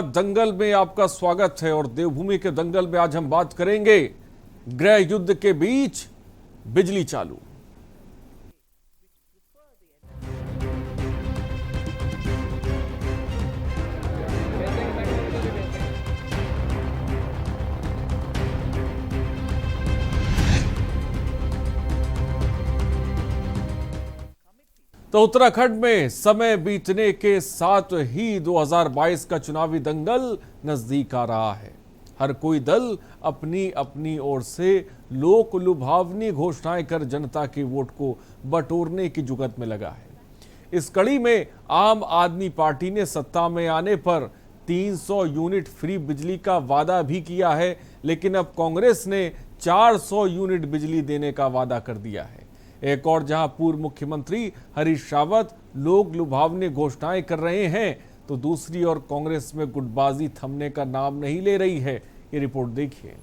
दंगल में आपका स्वागत है। और देवभूमि के दंगल में आज हम बात करेंगे गृह युद्ध के बीच बिजली चालू। तो उत्तराखंड में समय बीतने के साथ ही 2022 का चुनावी दंगल नजदीक आ रहा है। हर कोई दल अपनी अपनी ओर से लोक लुभावनी घोषणाएं कर जनता के वोट को बटोरने की जुगत में लगा है। इस कड़ी में आम आदमी पार्टी ने सत्ता में आने पर 300 यूनिट फ्री बिजली का वादा भी किया है, लेकिन अब कांग्रेस ने 400 यूनिट बिजली देने का वादा कर दिया है। एक और जहां पूर्व मुख्यमंत्री हरीश रावत लोक लुभावनी घोषणाएं कर रहे हैं, तो दूसरी ओर कांग्रेस में गुटबाजी थमने का नाम नहीं ले रही है। ये रिपोर्ट देखिए।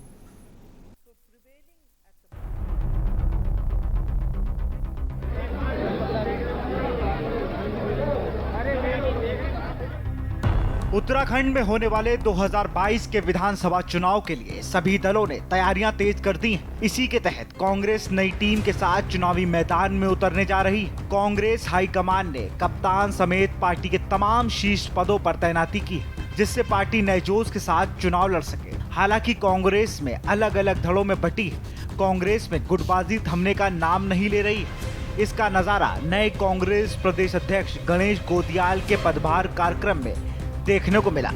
उत्तराखंड में होने वाले 2022 के विधानसभा चुनाव के लिए सभी दलों ने तैयारियां तेज कर दी हैं। इसी के तहत कांग्रेस नई टीम के साथ चुनावी मैदान में उतरने जा रही है। कांग्रेस हाईकमान ने कप्तान समेत पार्टी के तमाम शीर्ष पदों पर तैनाती की है, जिससे पार्टी नए जोश के साथ चुनाव लड़ सके। हालांकि कांग्रेस में अलग अलग धड़ों में बटी है। कांग्रेस में गुटबाजी थमने का नाम नहीं ले रही है। इसका नजारा नए कांग्रेस प्रदेश अध्यक्ष गणेश गोदियाल के पदभार कार्यक्रम में देखने को मिला,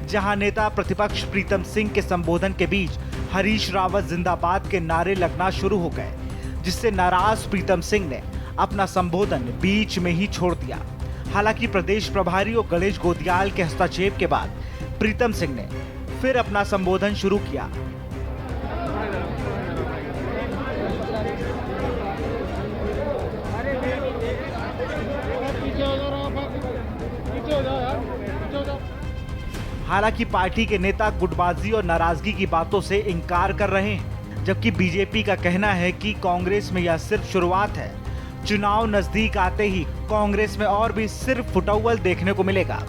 जहां नेता प्रतिपक्ष प्रीतम सिंह के संबोधन के बीच हरीश रावत जिंदाबाद के नारे लगना शुरू हो गए, जिससे नाराज प्रीतम सिंह ने अपना संबोधन बीच में ही छोड़ दिया। हालांकि प्रदेश प्रभारी और गणेश गोदियाल के हस्तक्षेप के बाद प्रीतम सिंह ने फिर अपना संबोधन शुरू किया। हालांकि पार्टी के नेता गुटबाजी और नाराजगी की बातों से इनकार कर रहे हैं, जबकि बीजेपी का कहना है कि कांग्रेस में यह सिर्फ शुरुआत है। चुनाव नजदीक आते ही कांग्रेस में और भी सिर्फ फुटअव्वल देखने को मिलेगा।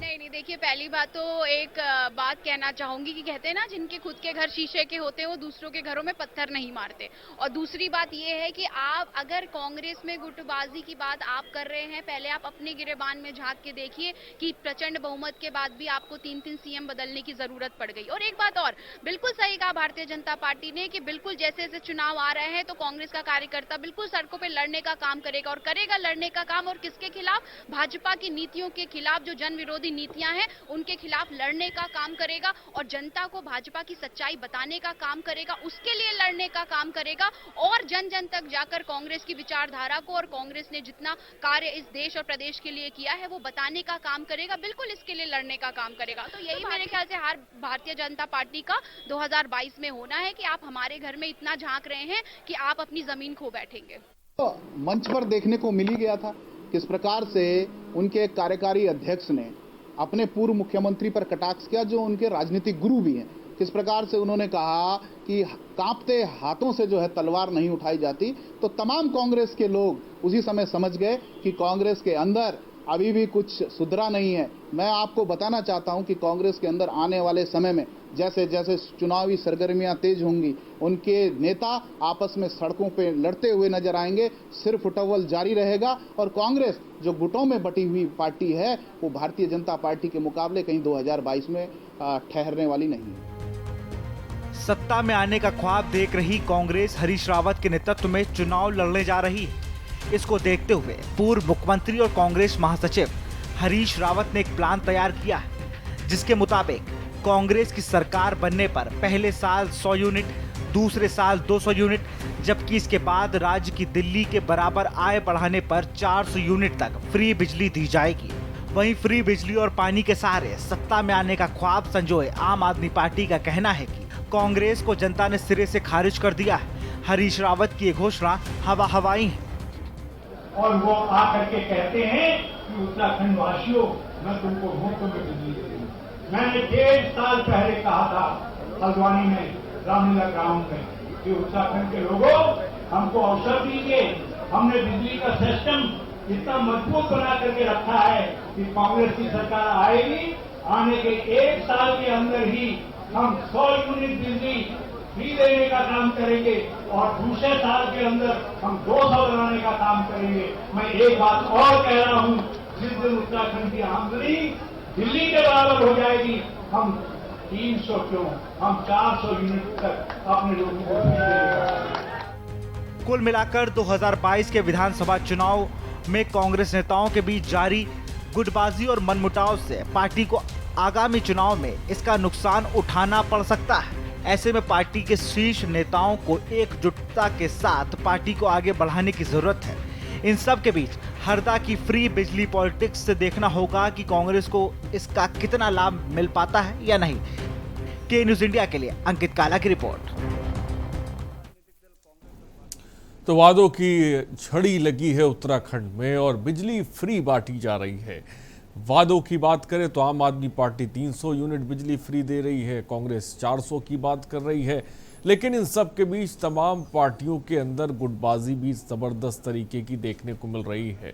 नहीं, देखिए, पहली बात तो एक बात कहना चाहूंगी कि कहते हैं ना, जिनके खुद के घर शीशे के होते हैं वो दूसरों के घरों में पत्थर नहीं मारते। और दूसरी बात ये है कि आप अगर कांग्रेस में गुटबाजी की बात आप कर रहे हैं, पहले आप अपने गिरेबान में झांक के देखिए कि प्रचंड बहुमत के बाद भी आपको 3-3 सीएम बदलने की जरूरत पड़ गई। और एक बात और, बिल्कुल सही कहा भारतीय जनता पार्टी ने कि बिल्कुल जैसे जैसे चुनाव आ रहे हैं तो कांग्रेस का कार्यकर्ता बिल्कुल सड़कों पर लड़ने का काम करेगा, और करेगा लड़ने का काम। और किसके खिलाफ? भाजपा की नीतियों के खिलाफ, जो जन विरोधी नीतियां हैं उनके खिलाफ लड़ने का काम करेगा, और जनता को भाजपा की सच्चाई बताने का काम करेगा, उसके लिए लड़ने का काम करेगा, और जन जन तक जाकर कांग्रेस की विचारधारा को और कांग्रेस ने जितना कार्य इस देश और प्रदेश के लिए किया है वो बताने का काम करेगा। बिल्कुल इसके लिए लड़ने का काम करेगा। तो यही मेरे ख्याल से हर भारतीय जनता पार्टी का 2022 में होना है कि आप हमारे घर में इतना झांक रहे हैं कि आप अपनी जमीन खो बैठेंगे। तो मंच पर देखने को मिल ही गया था किस प्रकार से उनके कार्यकारी अध्यक्ष ने अपने पूर्व मुख्यमंत्री पर कटाक्ष किया, जो उनके राजनीतिक गुरु भी हैं। किस प्रकार से उन्होंने कहा कि कांपते हाथों से जो है तलवार नहीं उठाई जाती। तो तमाम कांग्रेस के लोग उसी समय समझ गए कि कांग्रेस के अंदर अभी भी कुछ सुधरा नहीं है। मैं आपको बताना चाहता हूं कि कांग्रेस के अंदर आने वाले समय में जैसे जैसे चुनावी सरगर्मियां तेज होंगी, उनके नेता आपस में सड़कों पे लड़ते हुए नजर आएंगे। सिर्फ फुटअव्वल जारी रहेगा, और कांग्रेस जो गुटों में बटी हुई पार्टी है वो भारतीय जनता पार्टी के मुकाबले कहीं 2022 में ठहरने वाली नहीं है। सत्ता में आने का ख्वाब देख रही कांग्रेस हरीश रावत के नेतृत्व में चुनाव लड़ने जा रही है। इसको देखते हुए पूर्व मुख्यमंत्री और कांग्रेस महासचिव हरीश रावत ने एक प्लान तैयार किया है, जिसके मुताबिक कांग्रेस की सरकार बनने पर पहले साल 100 यूनिट, दूसरे साल 200 यूनिट, जबकि इसके बाद राज्य की दिल्ली के बराबर आय बढ़ाने पर 400 यूनिट तक फ्री बिजली दी जाएगी। वहीं फ्री बिजली और पानी के सहारे सत्ता में आने का ख्वाब संजोए आम आदमी पार्टी का कहना है कि कांग्रेस को जनता ने सिरे से खारिज कर दिया है। हरीश रावत की ये घोषणा हवाई है। और वो आकर के कहते हैं कि उत्तराखंड वासियों, मैं तुमको मुफ्त में बिजली दे दूं। मैंने 1.5 साल पहले कहा था हल्द्वानी में, रामलीला ग्राउंड में, कि उत्तराखंड के लोगों हमको अवसर दीजिए। हमने बिजली का सिस्टम इतना मजबूत बना करके रखा है कि कांग्रेस की सरकार आएगी, आने के 1 साल के अंदर ही हम 100 यूनिट बिजली फ्री देने का काम करेंगे और दूसरे साल के अंदर हम 200 बनाने का काम करेंगे। मैं एक बात और कह रहा हूं, जिस दिन उत्तराखंड की आमदनी दिल्ली के बराबर हो जाएगी, हम 300 क्यों, हम 400 यूनिट तक अपने लोगों को बिजली देंगे। कुल मिलाकर 2022 के विधानसभा चुनाव में कांग्रेस नेताओं के बीच जारी गुटबाजी और मनमुटाव से पार्टी को आगामी चुनाव में इसका नुकसान उठाना पड़ सकता है। ऐसे में पार्टी के शीर्ष नेताओं को एकजुटता के साथ पार्टी को आगे बढ़ाने की जरूरत है। इन सब के बीच हरदा की फ्री बिजली पॉलिटिक्स से देखना होगा कि कांग्रेस को इसका कितना लाभ मिल पाता है या नहीं। के न्यूज इंडिया के लिए अंकित काला की रिपोर्ट। तो वादों की झड़ी लगी है उत्तराखंड में और बिजली फ्री बांटी जा रही है। वादों की बात करें तो आम आदमी पार्टी 300 यूनिट बिजली फ्री दे रही है, कांग्रेस 400 की बात कर रही है, लेकिन इन सब के बीच तमाम पार्टियों के अंदर गुटबाजी भी जबरदस्त तरीके की देखने को मिल रही है।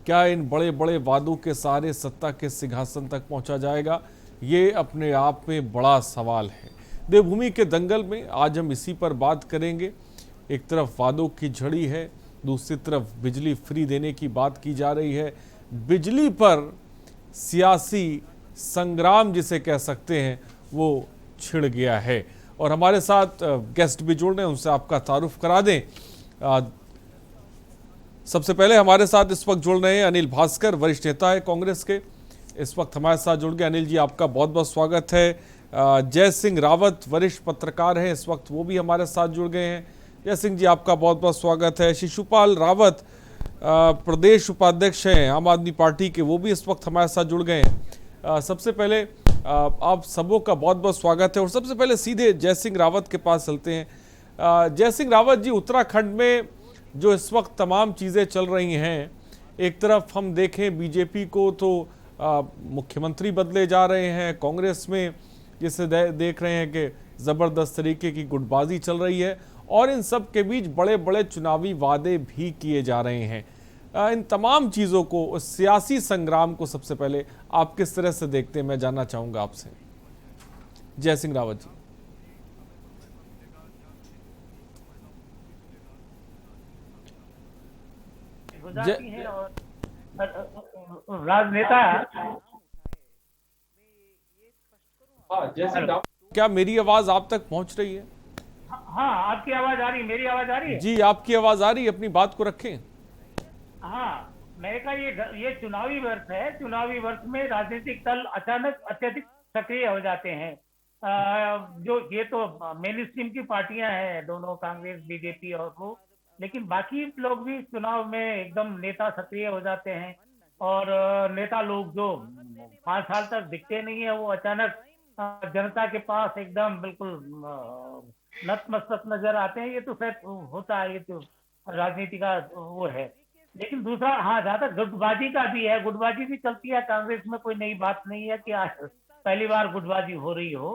क्या इन बड़े बड़े वादों के सहारे सत्ता के सिंहासन तक पहुंचा जाएगा, ये अपने आप में बड़ा सवाल है। देवभूमि के दंगल में आज हम इसी पर बात करेंगे। एक तरफ वादों की झड़ी है, दूसरी तरफ बिजली फ्री देने की बात की जा रही है। बिजली पर सियासी संग्राम जिसे कह सकते हैं वो छिड़ गया है। और हमारे साथ गेस्ट भी जुड़ रहे हैं, उनसे आपका तारुफ करा दें। सबसे पहले हमारे साथ इस वक्त जुड़ रहे हैं अनिल भास्कर, वरिष्ठ नेता है कांग्रेस के, इस वक्त हमारे साथ जुड़ गए। अनिल जी, आपका बहुत बहुत स्वागत है। जय सिंह रावत, वरिष्ठ पत्रकार हैं, इस वक्त वो भी हमारे साथ जुड़ गए हैं। जय सिंह जी, आपका बहुत बहुत स्वागत है। शिशुपाल रावत, प्रदेश उपाध्यक्ष हैं आम आदमी पार्टी के, वो भी इस वक्त हमारे साथ जुड़ गए हैं। सबसे पहले आप सबों का बहुत बहुत स्वागत है। और सबसे पहले सीधे जय सिंह रावत के पास चलते हैं। जय सिंह रावत जी, उत्तराखंड में जो इस वक्त तमाम चीज़ें चल रही हैं, एक तरफ हम देखें बीजेपी को तो मुख्यमंत्री बदले जा रहे हैं, कांग्रेस में जिसे देख रहे हैं कि ज़बरदस्त तरीके की गुटबाजी चल रही है, और इन सब के बीच बड़े बड़े चुनावी वादे भी किए जा रहे हैं। इन तमाम चीज़ों को, सियासी संग्राम को सबसे पहले आप किस तरह से देखते हैं, मैं जानना चाहूँगा आपसे। जय सिंह रावत जी। राजनेता क्या मेरी आवाज़ आप तक पहुँच रही है? हाँ, आपकी आवाज आ रही है, मेरी आवाज आ रही है? जी, आपकी आवाज़ आ रही है, अपनी बात को रखें। हाँ, मैंने कहा ये चुनावी वर्ष है। चुनावी वर्ष में राजनीतिक दल अचानक अत्यधिक सक्रिय हो जाते हैं। जो ये तो मेन स्ट्रीम की पार्टियां हैं दोनों, कांग्रेस, बीजेपी और वो, लेकिन बाकी लोग भी चुनाव में एकदम नेता सक्रिय हो जाते हैं। और नेता लोग जो 5 साल तक दिखते नहीं है, वो अचानक जनता के पास एकदम बिल्कुल नतमस्तक नजर आते हैं। ये तो शायद होता है, ये तो राजनीति का वो है। लेकिन दूसरा, हाँ, जहाँ तक गुटबाजी का भी है, गुटबाजी भी चलती है कांग्रेस में, कोई नई बात नहीं है कि आज पहली बार गुटबाजी हो रही हो,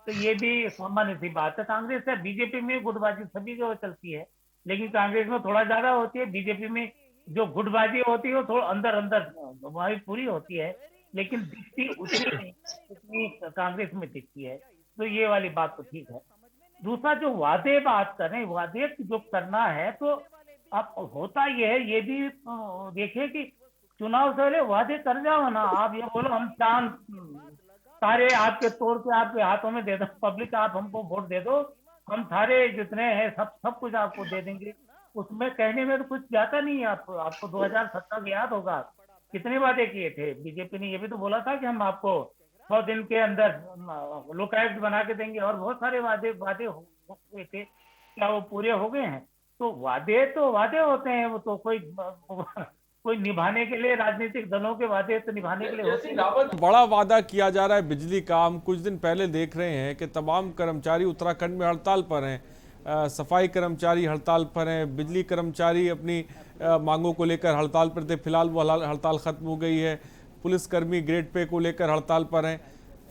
तो ये भी सामान्य सी बात है। कांग्रेस या बीजेपी में गुटबाजी सभी जगह चलती है, लेकिन कांग्रेस में थोड़ा ज्यादा होती है। बीजेपी में जो गुटबाजी होती है वो थोड़ा अंदर अंदर वही पूरी होती है, लेकिन दिखती उतनी नहीं जितनी कांग्रेस में दिखती है। तो ये वाली बात तो ठीक है। दूसरा, जो वादे बात करें, वादे जो करना है, तो अब होता ये है, ये भी देखिए कि चुनाव से पहले वादे कर जाओ ना। आप ये बोलो हम चांद तारे आपके तोड़ के आपके हाथों में दे दो, पब्लिक आप हमको वोट दे दो, हम सारे जितने हैं सब कुछ आपको दे देंगे। उसमें कहने में तो कुछ जाता नहीं है। आपको 2017 याद होगा कितने वादे किए थे। बीजेपी ने ये भी तो बोला था कि हम आपको 100 दिन के अंदर लोकायुक्त बना के देंगे, और बहुत सारे वादे हुए थे। क्या वो पूरे हो गए हैं? तो वादे होते हैं, वो तो कोई निभाने के लिए, राजनीतिक दलों के वादे तो निभाने के लिए होते हैं। बड़ा वादा किया जा रहा है बिजली का। हम कुछ दिन पहले देख रहे हैं कि तमाम कर्मचारी उत्तराखंड में हड़ताल पर हैं, सफाई कर्मचारी हड़ताल पर हैं, बिजली कर्मचारी अपनी मांगों को लेकर हड़ताल पर थे, फिलहाल वो हड़ताल खत्म हो गई है। पुलिसकर्मी ग्रेड पे को लेकर हड़ताल पर हैं।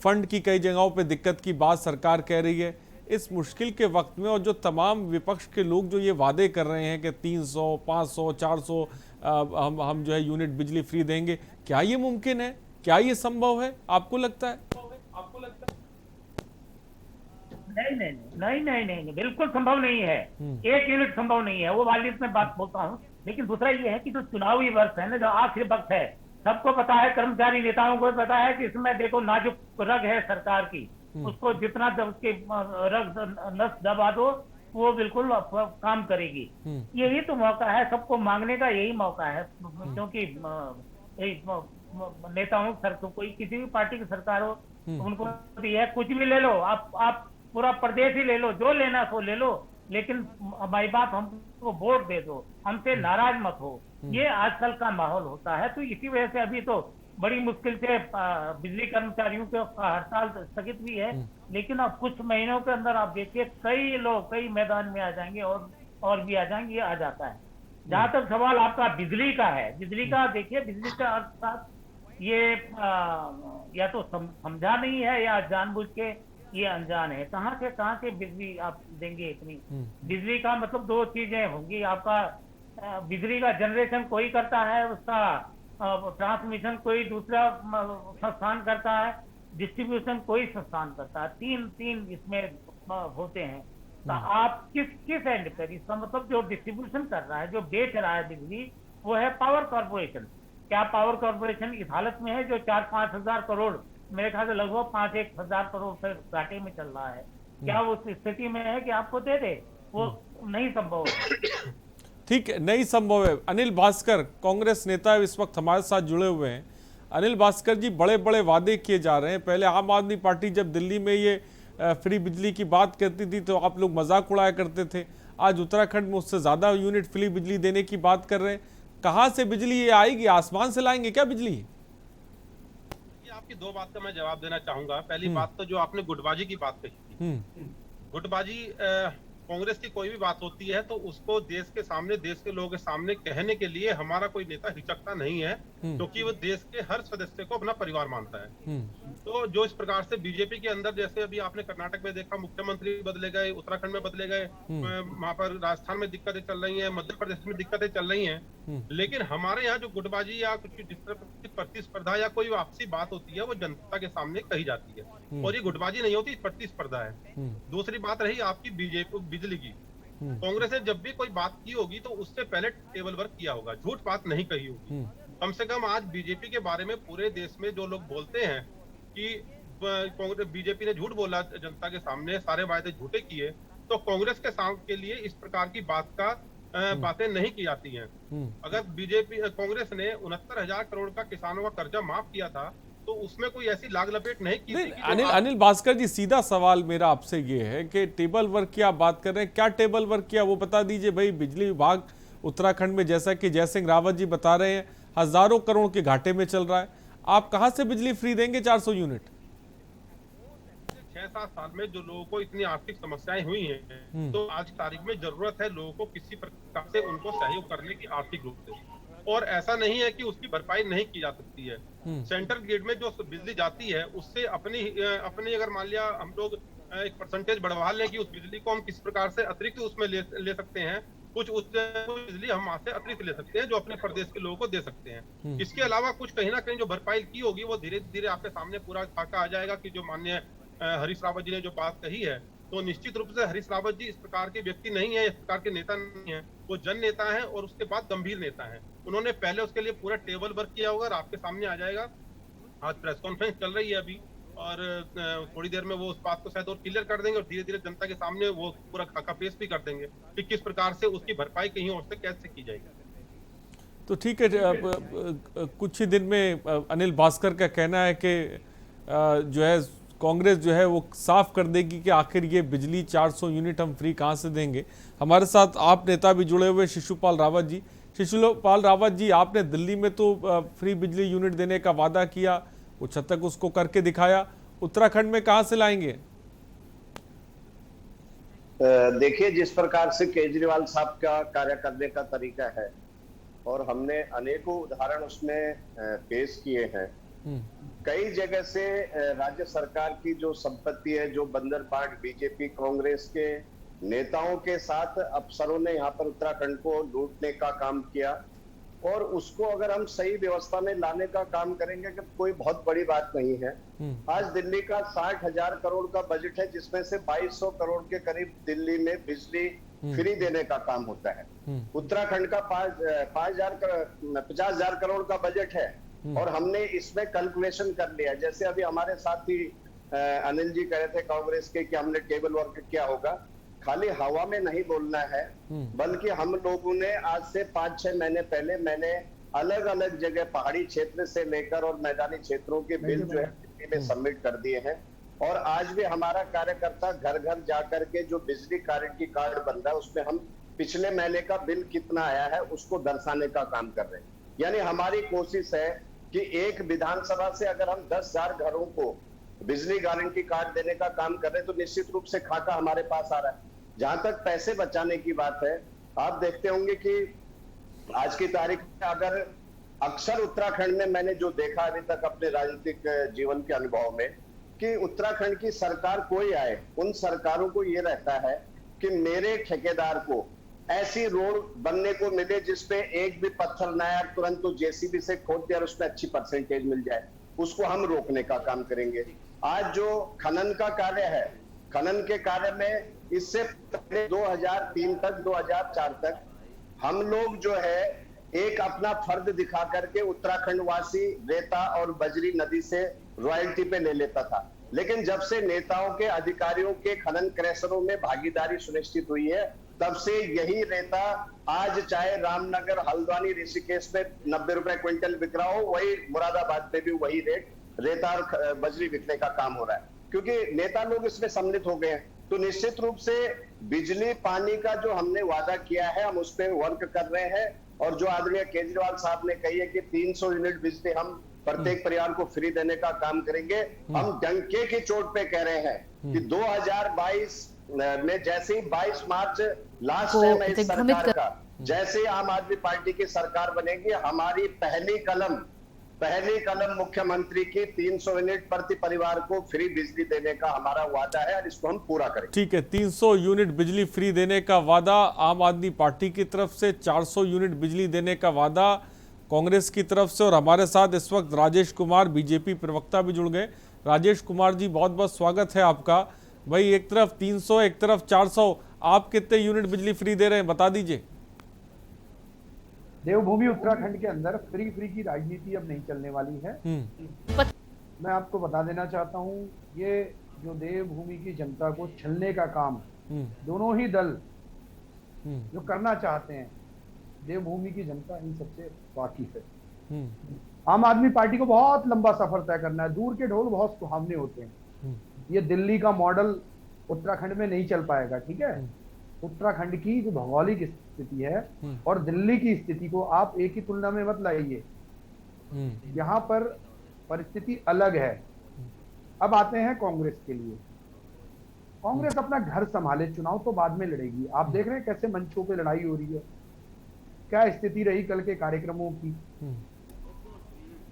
फंड की कई जगहों पे दिक्कत की बात सरकार कह रही है। इस मुश्किल के वक्त में, और जो तमाम विपक्ष के लोग जो ये वादे कर रहे हैं कि 300, 500, 400 हम जो है यूनिट बिजली फ्री देंगे, क्या ये मुमकिन है? क्या ये संभव है, आपको लगता है? नहीं, बिल्कुल संभव नहीं है। 1 यूनिट संभव नहीं है, वो वाली में बात बोलता हूँ। लेकिन दूसरा ये है कि जो चुनावी वर्ष है ना, जो आखिरी वक्त है, सबको पता है, कर्मचारी नेताओं को पता है कि इसमें देखो नाजुक रग है सरकार की, उसको जितना उसके रग नस दबा दो वो बिल्कुल काम करेगी। यही तो मौका है, सबको मांगने का यही मौका है। क्योंकि नेताओं कोई किसी भी पार्टी की सरकार हो, उनको है कुछ भी ले लो, आप पूरा प्रदेश ही ले लो, जो लेना सो ले लो, लेकिन हमारी बात हमको वोट दे दो, हमसे नाराज मत हो। ये आजकल का माहौल होता है। तो इसी वजह से अभी तो बड़ी मुश्किल से बिजली कर्मचारियों के हड़ताल स्थगित भी है, लेकिन अब कुछ महीनों के अंदर आप देखिए कई लोग कई मैदान में आ जाएंगे और भी आ जाएंगे, ये आ जाता है। जहां तक सवाल आपका बिजली का है, बिजली का देखिए, बिजली का अर्थ ये या तो समझा नहीं है या जानबूझ के ये अनजान है। कहाँ से बिजली आप देंगे इतनी? बिजली का मतलब 2 चीजें होंगी, आपका बिजली का जनरेशन कोई करता है, उसका ट्रांसमिशन कोई दूसरा संस्थान करता है, डिस्ट्रीब्यूशन कोई संस्थान करता है। तीन इसमें होते हैं। तो आप किस एंड पर, इसका मतलब जो डिस्ट्रीब्यूशन कर रहा है, जो बेच रहा है बिजली, वो है पावर कॉर्पोरेशन। क्या पावर कॉर्पोरेशन इस हालत में है जो 4-5 हजार करोड़, मेरे ख्याल से लगभग 5-1 हजार करोड़ से घाटे में चल रहा है? क्या वो उस स्थिति में है कि आपको दे दे? वो नहीं संभव है। ठीक है, नहीं संभव है। अनिल भास्कर, कांग्रेस नेता इस वक्त हमारे साथ जुड़े हुए हैं। अनिल भास्कर जी, बड़े बड़े वादे किए जा रहे हैं। पहले आम आदमी पार्टी जब दिल्ली में ये फ्री बिजली की बात करती थी तो आप लोग मजाक उड़ाया करते थे। आज उत्तराखंड में उससे ज्यादा यूनिट फ्री बिजली देने की बात कर रहे हैं। कहाँ से बिजली ये आएगी? आसमान से लाएंगे क्या बिजली? आपकी 2 बात का मैं जवाब देना चाहूंगा। पहली बात तो जो आपने गुटबाजी की बात कही थी, गुटबाजी कांग्रेस की कोई भी बात होती है तो उसको देश के सामने, देश के लोगों के सामने कहने के लिए हमारा कोई नेता हिचकता नहीं है, क्योंकि वो देश के हर सदस्य को अपना परिवार मानता है। तो जो इस प्रकार से बीजेपी के अंदर, जैसे अभी आपने कर्नाटक में देखा, मुख्यमंत्री बदले गए, उत्तराखंड में बदले गए, वहां पर राजस्थान में दिक्कतें चल रही है, मध्य प्रदेश में दिक्कतें चल रही है, लेकिन हमारे यहाँ जो गुटबाजी या कुछ प्रतिस्पर्धा या कोई आपसी बात होती है वो जनता के सामने कही जाती है, और ये गुटबाजी नहीं होती, प्रतिस्पर्धा है। दूसरी बात रही आपकी बिजली की, कांग्रेस ने जब भी कोई बात की होगी तो उससे पहले टेबल वर्क किया होगा, झूठ बात नहीं कही होगी। कम से कम आज बीजेपी के बारे में पूरे देश में जो लोग बोलते हैं कि कांग्रेस, बीजेपी ने झूठ बोला जनता के सामने, सारे वायदे झूठे किए, तो कांग्रेस के लिए इस प्रकार की बातें नहीं की जाती हैं। अगर कांग्रेस ने 69,000 करोड़ का किसानों का कर्जा माफ किया था तो उसमें कोई ऐसी लाग लपेट नहीं की थी। अनिल भास्कर जी, सीधा सवाल मेरा आपसे ये है कि टेबल वर्क की आप बात कर रहे हैं, क्या टेबल वर्क किया वो बता दीजिए भाई। बिजली विभाग उत्तराखंड में, जैसा कि जयसिंह रावत जी बता रहे हैं, हजारों करोड़ के घाटे में चल रहा है। आप कहां से बिजली फ्री देंगे 400 यूनिट? 6-7 साल में जो लोगों को इतनी आर्थिक समस्याएं हुई हैं, तो आज तारीख में जरूरत है लोगों को किसी प्रकार से उनको सहयोग करने की आर्थिक रूप से, और ऐसा नहीं है कि उसकी भरपाई नहीं की जा सकती है। सेंट्रल ग्रिड में जो बिजली जाती है उससे अपनी अगर मान लिया हम लोग एक परसेंटेज बढ़वा लें कि उस बिजली को हम किस प्रकार से अतिरिक्त उसमें ले सकते हैं, कुछ उस बिजली हम वहां से अतिरिक्त ले सकते हैं जो अपने प्रदेश के लोगों को दे सकते हैं। इसके अलावा कुछ कहीं ना कहीं जो भरपाई की होगी वो धीरे धीरे आपके सामने पूरा खाका आ जाएगा कि जो माननीय हरीश रावत जी ने जो बात कही है, तो निश्चित रूप से हरीश रावत जी इस प्रकार के व्यक्ति नहीं है, इस प्रकार के नेता नहीं है, वो जन नेता है और उसके बाद गंभीर नेता है। उन्होंने पहले उसके लिए पूरा टेबल वर्क किया होगा और आपके सामने आ जाएगा। आज प्रेस कॉन्फ्रेंस चल रही है अभी, और थोड़ी देर में वो उस बात को शायद और क्लियर कर देंगे और धीरे धीरे जनता के सामने वो पूरा खाका पेश भी कर देंगे कि किस प्रकार से उसकी भरपाई कहीं और से कैसे की जाएगी। तो ठीक है, कुछ ही दिन में अनिल भास्कर का कहना है कि जो है कांग्रेस जो है वो साफ कर देगी कि आखिर ये बिजली 400 यूनिट हम फ्री कहाँ से देंगे। हमारे साथ आप नेता भी जुड़े हुए शिशुपाल रावत जी। शिशुपाल रावत जी, आपने दिल्ली में तो फ्री बिजली यूनिट देने का वादा किया, कुछ हद तक उसको करके दिखाया, उत्तराखंड में कहाँ से लाएंगे? देखिए, जिस प्रकार से केजरीवाल साहब का कार्य करने का तरीका है और हमने अनेकों उदाहरण उसमें पेश किए हैं, कई जगह से राज्य सरकार की जो संपत्ति है, जो बंदरबाट बीजेपी कांग्रेस के नेताओं के साथ अफसरों ने यहाँ पर उत्तराखंड को लूटने का काम किया, और उसको अगर हम सही व्यवस्था में लाने का काम करेंगे कि कोई बहुत बड़ी बात नहीं है। आज दिल्ली का 60,000 करोड़ का बजट है, जिसमें से 2200 करोड़ के करीब दिल्ली में बिजली फ्री देने का काम होता है। उत्तराखंड का 50,000 करोड़ का बजट है और हमने इसमें कैलकुलेशन कर लिया। जैसे अभी हमारे साथी अनिल जी कह रहे थे कांग्रेस के कि हमने टेबल वर्क किया होगा, खाली हवा में नहीं बोलना है, बल्कि हम लोगों ने आज से 5-6 महीने पहले मैंने अलग अलग जगह पहाड़ी क्षेत्र से लेकर और मैदानी क्षेत्रों के बिल जो है दिल्ली में सबमिट कर दिए हैं। और आज भी हमारा कार्यकर्ता घर घर जाकर के जो बिजली गारंटी कार्ड बन रहा है उसमें हम पिछले महीने का बिल कितना आया है उसको दर्शाने का काम कर रहे हैं। यानी हमारी कोशिश है कि एक विधानसभा से अगर हम 10,000 घरों को बिजली गारंटी कार्ड देने का काम कर रहे हैं तो निश्चित रूप से खाका हमारे पास आ रहा है। जहां तक पैसे बचाने की बात है, आप देखते होंगे कि आज की तारीख में अगर अक्सर उत्तराखंड में मैंने जो देखा अभी तक अपने राजनीतिक जीवन के अनुभव में कि उत्तराखंड की सरकार कोई आए, उन सरकारों को ये रहता है कि मेरे ठेकेदार को ऐसी रोड बनने को मिले जिसपे एक भी पत्थर न आए, तुरंत तो जेसीबी से खोद दिया और उसमें अच्छी परसेंटेज मिल जाए, उसको हम रोकने का काम करेंगे। आज जो खनन का कार्य है, खनन के कार्य में इससे पहले 2003 तक 2004 तक हम लोग जो है एक अपना फर्ज दिखा करके उत्तराखंड वासी रेता और बजरी नदी से रॉयल्टी पे ले लेता था। लेकिन जब से नेताओं के अधिकारियों के खनन क्रैशरों में भागीदारी सुनिश्चित हुई है, तब से यही रेता आज चाहे रामनगर, हल्द्वानी, ऋषिकेश में 90 रुपए क्विंटल बिक रहा हो, वही मुरादाबाद में भी वही रेट रेता और बजरी बिकने का काम हो रहा है, क्योंकि नेता लोग इसमें सम्मिलित हो गए हैं। तो निश्चित रूप से बिजली पानी का जो हमने वादा किया है हम उस पर वर्क कर रहे हैं। और जो आदरणीय केजरीवाल साहब ने कही है कि 300 यूनिट बिजली हम प्रत्येक परिवार को फ्री देने का काम करेंगे, हम डंके की चोट पे कह रहे हैं कि 2022 में जैसे ही 22 मार्च लास्ट टाइम इस सरकार का, जैसे आम आदमी पार्टी की सरकार बनेगी, हमारी पहली कलम मुख्यमंत्री की 300 यूनिट प्रति परिवार को फ्री बिजली देने का हमारा वादा है और इसको हम पूरा करेंगे। ठीक है, 300 यूनिट बिजली फ्री देने का वादा आम आदमी पार्टी की तरफ से, 400 यूनिट बिजली देने का वादा कांग्रेस की तरफ से। और हमारे साथ इस वक्त राजेश कुमार, बीजेपी प्रवक्ता भी जुड़ गए। राजेश कुमार जी, बहुत बहुत स्वागत है आपका। भाई, एक तरफ 300, एक तरफ 400, आप कितने यूनिट बिजली फ्री दे रहे हैं, बता दीजिए। देवभूमि उत्तराखंड के अंदर फ्री की राजनीति अब नहीं चलने वाली है। मैं आपको बता देना चाहता हूं, ये जो देवभूमि की जनता को छलने का काम दोनों ही दल जो करना चाहते हैं, देवभूमि की जनता इन सबसे वाकिफ है। आम आदमी पार्टी को बहुत लंबा सफर तय करना है, दूर के ढोल बहुत सुहावने होते हैं। ये दिल्ली का मॉडल उत्तराखंड में नहीं चल पाएगा, ठीक है। उत्तराखंड की जो भौगोलिक स्थिति है और दिल्ली की स्थिति को आप एक ही तुलना में मत लाइए, यहाँ पर परिस्थिति अलग है। अब आते हैं कांग्रेस के लिए। कांग्रेस अपना घर संभाले, चुनाव तो बाद में लड़ेगी। आप देख रहे हैं कैसे मंचों पे लड़ाई हो रही है, क्या स्थिति रही कल के कार्यक्रमों की।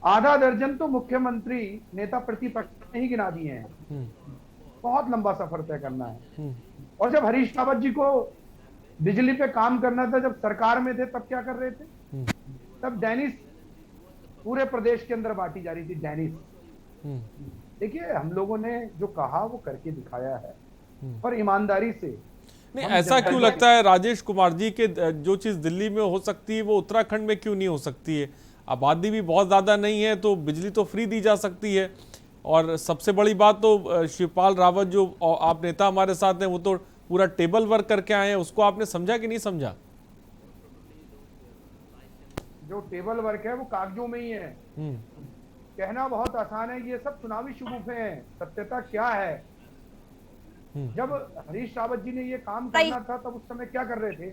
आधा दर्जन तो मुख्यमंत्री नेता प्रतिपक्ष ने ही गिना दिए हैं। बहुत लंबा सफर तय करना है। और जब हरीश रावत जी को बिजली पे काम करना था, जब सरकार में थे, तब क्या कर रहे थे? तब डैनिश पूरे प्रदेश के अंदर बांटी जा रही थी, डैनिश। देखिए, हम लोगों ने जो कहा वो करके दिखाया है और ईमानदारी से। नहीं, ऐसा क्यों लगता है राजेश कुमार जी के जो चीज दिल्ली में हो सकती है वो उत्तराखंड में क्यों नहीं हो सकती है? आबादी भी बहुत ज्यादा नहीं है, तो बिजली तो फ्री दी जा सकती है। और सबसे बड़ी बात तो शिवपाल रावत जो आप नेता हमारे साथ हैं, वो तो पूरा टेबल वर्क करके आए हैं, उसको आपने समझा कि नहीं समझा? जो टेबल वर्क है वो कागजों में ही है। कहना बहुत आसान है, ये सब चुनावी शगुफे हैं, सत्यता क्या है? जब हरीश रावत जी ने ये काम करना था तब उस समय क्या कर रहे थे?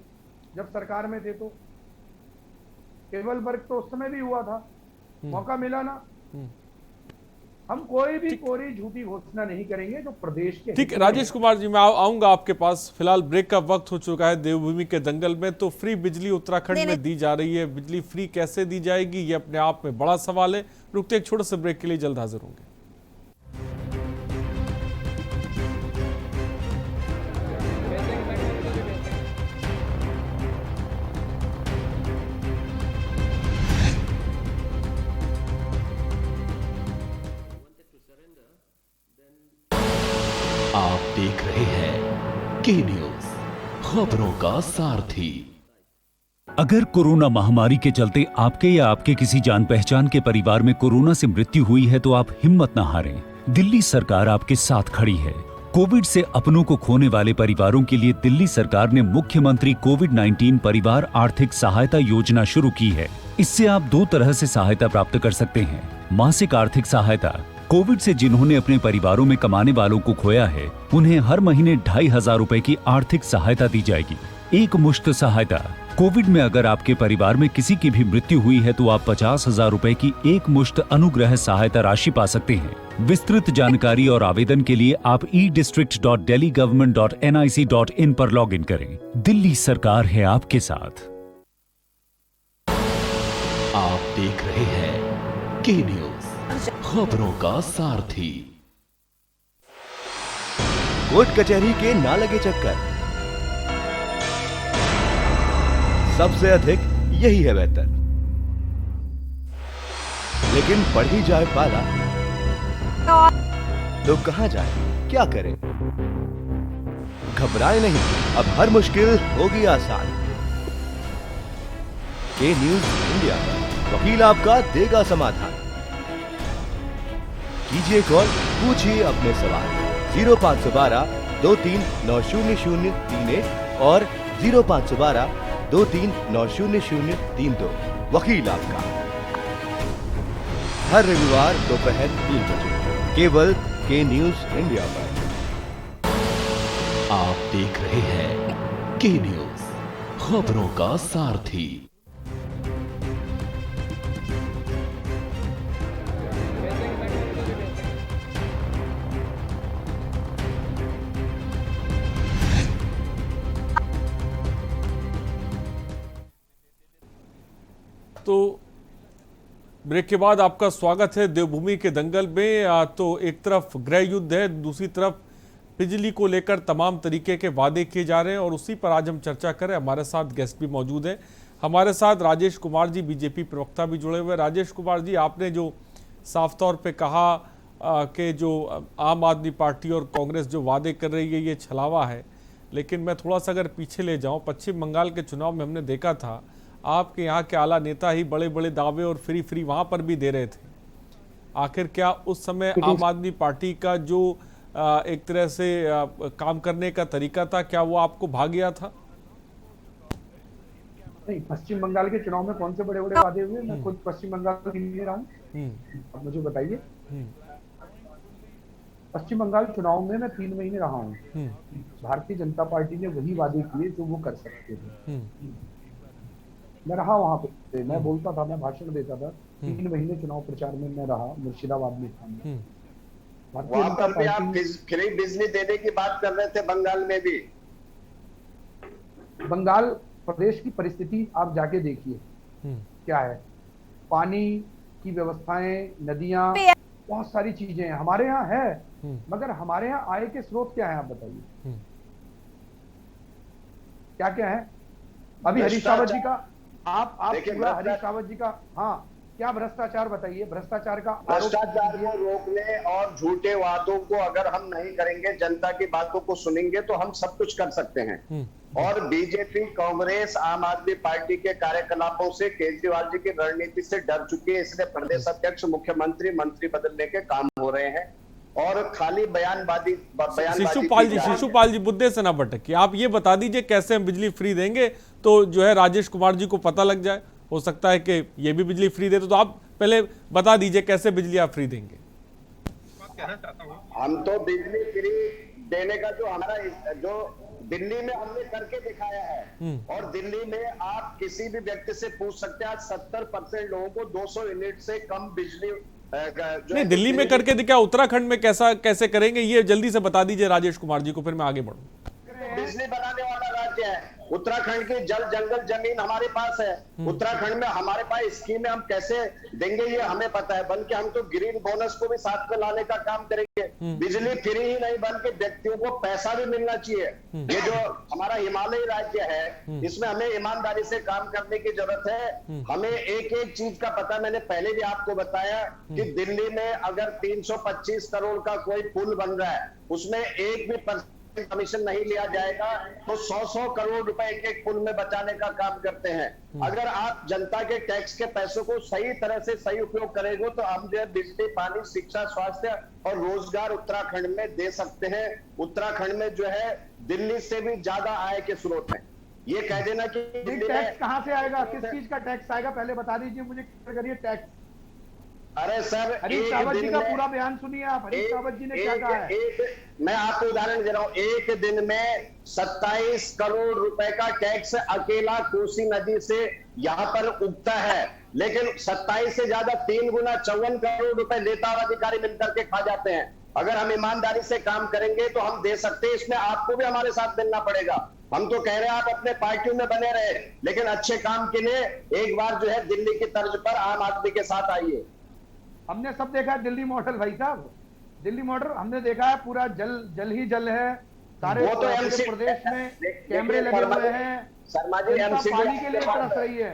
जब सरकार में थे तो टेबल वर्क तो उस समय भी हुआ था, मौका मिला ना। हम कोई भी कोरी झूठी घोषणा नहीं करेंगे जो प्रदेश के। ठीक, राजेश कुमार जी, मैं आऊंगा आपके पास। फिलहाल ब्रेक का वक्त हो चुका है। देवभूमि के दंगल में तो फ्री बिजली उत्तराखंड में दी जा रही है, बिजली फ्री कैसे दी जाएगी ये अपने आप में बड़ा सवाल है। रुकते एक छोटे से ब्रेक के लिए, जल्द हाजिर होंगे। आप देख रहे हैं के न्यूज, खबरों का सारथी। अगर कोरोना महामारी के चलते आपके या आपके किसी जान पहचान के परिवार में कोरोना से मृत्यु हुई है तो आप हिम्मत न हारें। दिल्ली सरकार आपके साथ खड़ी है। कोविड से अपनों को खोने वाले परिवारों के लिए दिल्ली सरकार ने मुख्यमंत्री कोविड-19 परिवार आर्थिक सहायता योजना शुरू की है। इससे आप 2 तरह से सहायता प्राप्त कर सकते हैं। मासिक आर्थिक सहायता। कोविड से जिन्होंने अपने परिवारों में कमाने वालों को खोया है, उन्हें हर महीने 2,500 रुपए की आर्थिक सहायता दी जाएगी। एक मुश्त सहायता। कोविड में अगर आपके परिवार में किसी की भी मृत्यु हुई है तो आप 50,000 रुपए की एक मुश्त अनुग्रह सहायता राशि पा सकते हैं। विस्तृत जानकारी और आवेदन के लिए आप edistrict.delhigovernment.nic.in पर लॉगिन करें। दिल्ली सरकार है आपके साथ। आप देख रहे हैं के न्यूज, खबरों का सारथी। कोर्ट कचहरी के ना लगे चक्कर, सबसे अधिक यही है बेहतर। लेकिन बढ़ ही जाए पाला तो कहां जाए, क्या करें? घबराए नहीं, अब हर मुश्किल होगी आसान। के न्यूज इंडिया पर वकील आपका देगा समाधान। कीजिए कॉल, पूछिए अपने सवाल। 0512-23-90031 और 0512-23-90032। वकील आपका हर रविवार दोपहर 3 बजे केवल के न्यूज इंडिया पर। आप देख रहे हैं के न्यूज, खबरों का सारथी। तो ब्रेक के बाद आपका स्वागत है देवभूमि के दंगल में। तो एक तरफ गृह युद्ध है, दूसरी तरफ बिजली को लेकर तमाम तरीके के वादे किए जा रहे हैं और उसी पर आज हम चर्चा करें। हमारे साथ गेस्ट भी मौजूद हैं। हमारे साथ राजेश कुमार जी, बीजेपी प्रवक्ता भी जुड़े हुए। राजेश कुमार जी, आपने जो साफ तौर पे कहा कि जो आम आदमी पार्टी और कांग्रेस जो वादे कर रही है ये छलावा है, लेकिन मैं थोड़ा सा अगर पीछे ले जाऊँ, पश्चिम बंगाल के चुनाव में हमने देखा था आपके यहाँ के आला नेता ही बड़े बड़े दावे और फ्री वहाँ पर भी दे रहे थे। आखिर क्या उस समय आम आदमी पार्टी का जो एक तरह से काम करने का तरीका था, क्या वो आपको भा गया था? नहीं, पश्चिम बंगाल के चुनाव में कौन से बड़े बड़े वादे हुए? मैं खुद पश्चिम बंगाल में रहा हूँ, अब मुझे बताइए। पश्चिम बंगाल चुनाव में मैं 3 महीने रहा हूँ। भारतीय जनता पार्टी ने वही वादे किए जो वो कर सकते थे। मैं रहा वहां पे, मैं बोलता था, मैं भाषण देता था। 3 महीने चुनाव प्रचार में मैं रहा, मुर्शिदाबाद में था। वहां पर भी आप फ्री बिजली देने की बात कर रहे थे, बंगाल में भी। बंगाल प्रदेश की परिस्थिति आप जाके देखिए क्या है। पानी की व्यवस्थाएं, नदियां, बहुत सारी चीजें हैं। हमारे यहाँ है, मगर हमारे यहाँ आय के स्रोत क्या है आप बताइए? क्या क्या है? अभी हरीश रावत जी का आप हरीश रावत जी का, हाँ, क्या भ्रष्टाचार बताइए? भ्रष्टाचार का भ्रष्टाचार को रोकने और झूठे वादों को अगर हम नहीं करेंगे, जनता की बातों को सुनेंगे तो हम सब कुछ कर सकते हैं। और बीजेपी, कांग्रेस, आम आदमी पार्टी के कार्यकलापों से, केजरीवाल जी की रणनीति से डर चुकी है। इसलिए प्रदेश अध्यक्ष, मुख्यमंत्री, मंत्री बदलने के काम हो रहे हैं और खाली बयानबाजी। शिशुपाल जी, मुद्दे से ना भटकिए, आप ये बता दीजिए कैसे हम बिजली फ्री देंगे तो जो है राजेश कुमार जी को पता लग जाए। हो सकता है कि ये भी बिजली फ्री दे, तो आप पहले बता दीजिए कैसे बिजली आप फ्री देंगे। हम तो बिजली फ्री देने का जो हमारा जो दिल्ली में हमने करके दिखाया है, और दिल्ली में आप किसी भी व्यक्ति से पूछ सकते हैं, आज 70% लोगों को 200 यूनिट से कम बिजली नहीं, दिल्ली में करके दिखा, उत्तराखंड में कैसे करेंगे ये जल्दी से बता दीजिए राजेश कुमार जी को, फिर मैं आगे बढ़ूं। बिजली बनाने वाला राज्य है। उत्तराखंड की जल जंगल जमीन हमारे पास है, उत्तराखंड में हमारे पास स्कीमें हम कैसे देंगे ये हमें पता है, बल्कि हम तो ग्रीन बोनस को भी साथ में लाने का काम करेंगे। बिजली फ्री ही नहीं बल्कि व्यक्तियों को पैसा भी मिलना चाहिए। ये जो हमारा हिमालयी राज्य है इसमें हमें ईमानदारी से काम करने की जरूरत है। हमें एक एक चीज का पता, मैंने पहले भी आपको बताया कि दिल्ली में अगर 325 करोड़ का कोई पुल बन रहा है उसमें एक भी कमीशन नहीं लिया जाएगा तो 100 करोड़ रुपए एक एक पुल में बचाने का काम करते हैं। अगर आप जनता के टैक्स के पैसों को सही तरह से सही उपयोग करेंगे तो हम जो है बिजली, पानी, शिक्षा, स्वास्थ्य और रोजगार उत्तराखंड में दे सकते हैं। उत्तराखंड में जो है दिल्ली से भी ज्यादा आय के स्रोत हैं। ये कह देना कि टैक्स कहां से आएगा, किस चीज का टैक्स आएगा, पहले बता दीजिए मुझे, करिए टैक्स। अरे सर, हरीश रावत जी का पूरा बयान सुनिए आप। हरीश रावत जी ने क्या कहा है? मैं आपको उदाहरण दे रहा हूं, एक दिन में 27 करोड़ रुपए का टैक्स अकेला कोसी नदी से यहाँ पर उगता है, लेकिन 27 से ज्यादा 3 गुना 54 करोड़ रुपए नेता और अधिकारी मिलकर के खा जाते हैं। अगर हम ईमानदारी से काम करेंगे तो हम दे सकते हैं, इसमें आपको भी हमारे साथ मिलना पड़ेगा। हम तो कह रहे हैं आप अपने पार्टियों में बने रहे, लेकिन अच्छे काम के लिए एक बार जो है दिल्ली की तर्ज पर आम आदमी के साथ आइए। हमने सब देखा है दिल्ली मॉडल, भाई साहब, दिल्ली मॉडल हमने देखा है, पूरा जल ही जल है, सारे प्रदेश में कैमरे लगे हुए हैं। पानी के लिए तरस रही है,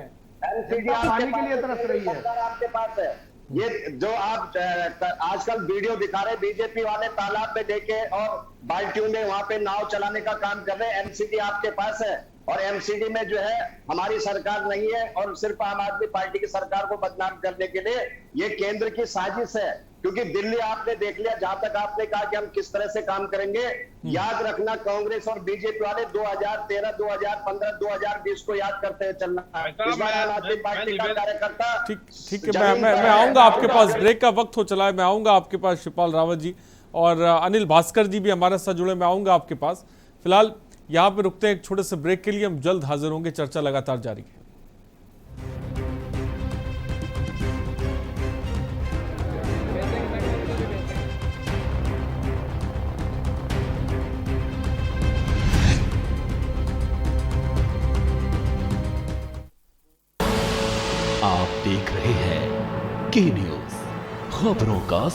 पानी के लिए तरस रही है। आपके पास है ये जो आप आजकल वीडियो दिखा रहे, बीजेपी वाले तालाब में लेके और बाल्टियों में वहां पे नाव चलाने का काम कर रहे हैं। एमसीडी आपके पास है और एमसीडी में जो है हमारी सरकार नहीं है और सिर्फ आम आदमी पार्टी की सरकार को बदनाम करने के लिए ये केंद्र की साजिश है। क्योंकि दिल्ली आपने देख लिया, जहां तक आपने कहा कि हम किस तरह से काम करेंगे, याद रखना कांग्रेस और बीजेपी वाले 2013, 2015, 2020 को याद करते हुए चलना। इस बार आम आदमी पार्टी का कार्यकर्ता ठीक है, मैं आऊंगा आपके पास, ब्रेक का वक्त हो चला है, मैं आऊंगा आपके पास शिवपाल रावत जी और अनिल भास्कर जी भी हमारे साथ जुड़े, मैं आऊंगा आपके पास। फिलहाल यहाँ पे रुकते हैं एक छोटे से ब्रेक के लिए, हम जल्द हाजिर होंगे, चर्चा लगातार जारी है। आप देख रहे हैं के न्यूज़, खबरों का